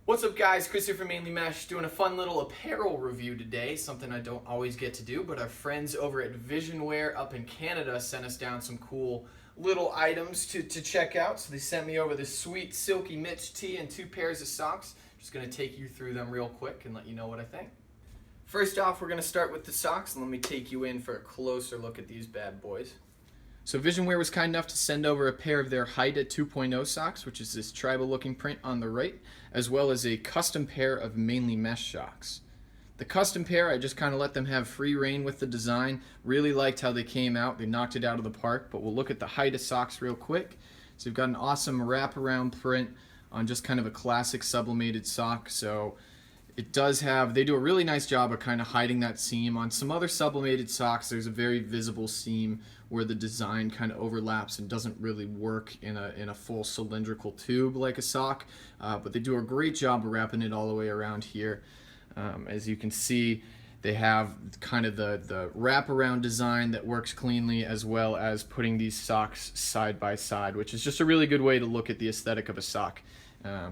What's up guys, Chris here from Mainely doing a fun little apparel review today, something I don't always get to do, but our friends over at Visionwear up in Canada sent us down some cool little items to check out. So they sent me over this sweet silky Mitch tee and 2 pairs of socks. Just going to take you through them real quick and let you know what I think. First off, we're going to start with the socks, and let me take you in for a closer look at these bad boys. So Visionwear was kind enough to send over a pair of their Haida 2.0 socks, which is this tribal looking print on the right, as well as a custom pair of Mainely mesh socks. The custom pair, I just kind of let them have free reign with the design. Really liked how they came out. They knocked it out of the park, but we'll look at the Haida socks real quick. So we've got an awesome wraparound print on just kind of a classic sublimated sock. So it does have, they do a really nice job of kind of hiding that seam. On some other sublimated socks, there's a very visible seam where the design kind of overlaps and doesn't really work in a full cylindrical tube like a sock. But they do a great job of wrapping it all the way around here. As you can see, they have kind of the wraparound design that works cleanly, as well as putting these socks side by side, which is just a really good way to look at the aesthetic of a sock.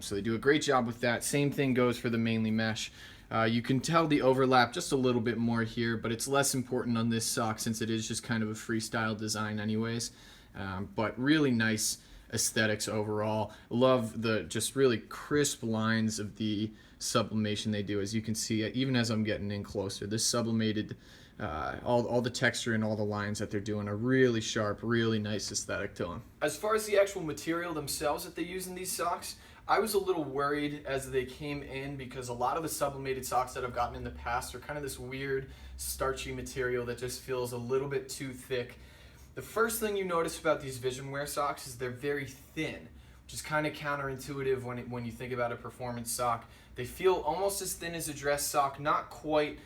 So they do a great job with that. Same thing goes for the Mainely mesh. You can tell the overlap just a little bit more here, but it's less important on this sock since it is just kind of a freestyle design anyways. But really nice aesthetics overall. Love the just really crisp lines of the sublimation they do. As you can see, even as I'm getting in closer, this sublimated, all the texture and all the lines that they're doing are really sharp, really nice aesthetic to them. As far as the actual material themselves that they use in these socks, I was a little worried as they came in because a lot of the sublimated socks that I've gotten in the past are kind of this weird starchy material that just feels a little bit too thick. The first thing you notice about these Visionwear socks is they're very thin, which is kind of counterintuitive when you think about a performance sock. They feel almost as thin as a dress sock, not quite,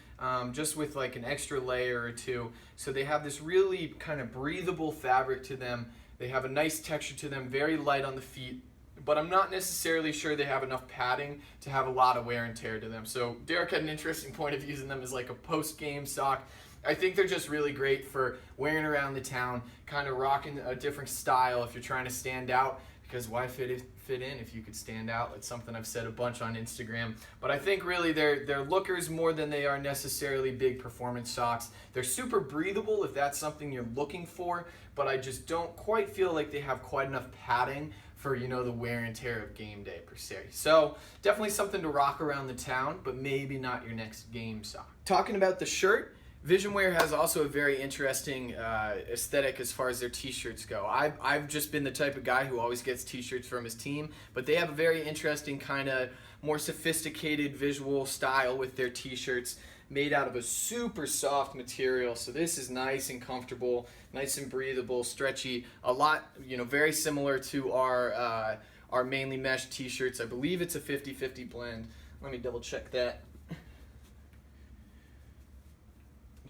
just with like an extra layer or two. So they have this really kind of breathable fabric to them. They have a nice texture to them, very light on the feet, but I'm not necessarily sure they have enough padding to have a lot of wear and tear to them. So Derek had an interesting point of using them as like a post-game sock. I think they're just really great for wearing around the town, kind of rocking a different style if you're trying to stand out, because why fit in if you could stand out? It's something I've said a bunch on Instagram. But I think really they're lookers more than they are necessarily big performance socks. They're super breathable if that's something you're looking for, but I just don't quite feel like they have quite enough padding for, you know, the wear and tear of game day per se. So definitely something to rock around the town, but maybe not your next game sock. Talking about the shirt, Visionwear has also a very interesting aesthetic as far as their t-shirts go. I've just been the type of guy who always gets t-shirts from his team, but they have a very interesting kind of more sophisticated visual style with their t-shirts, made out of a super soft material. So this is nice and comfortable, nice and breathable, stretchy, a lot, you know, very similar to our Mainely mesh t-shirts. I believe it's a 50-50 blend. Let me double check that.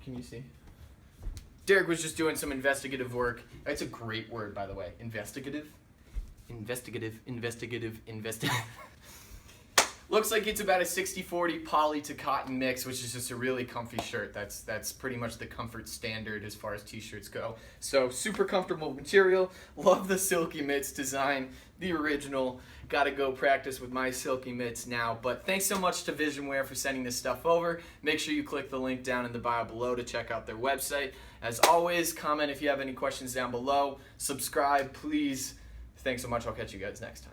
Can you see? Derek was just doing some investigative work. That's a great word, by the way. Investigative. Looks like it's about a 60-40 poly to cotton mix, which is just a really comfy shirt. That's pretty much the comfort standard as far as t-shirts go. So super comfortable material. Love the silky mitts design, the original. Gotta go practice with my silky mitts now. But thanks so much to Visionwear for sending this stuff over. Make sure you click the link down in the bio below to check out their website. As always, comment if you have any questions down below. Subscribe, please. Thanks so much. I'll catch you guys next time.